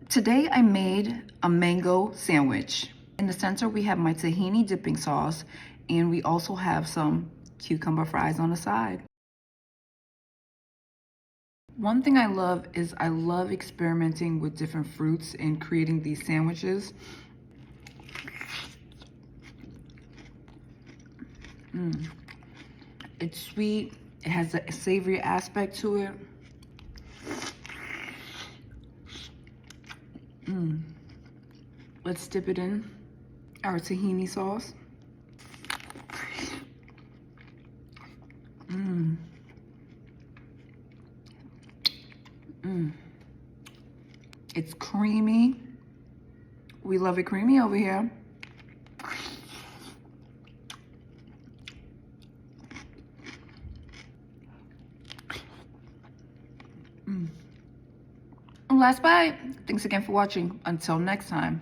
Today I made a mango sandwich. In the center we have my tahini dipping sauce, and we also have some cucumber fries on the side. One thing I love is I love experimenting with different fruits and creating these sandwiches. It's sweet, it has a savory aspect to it. Let's dip it in our tahini sauce. It's creamy. We love it creamy over here. Last bite. Thanks again for watching. Until next time.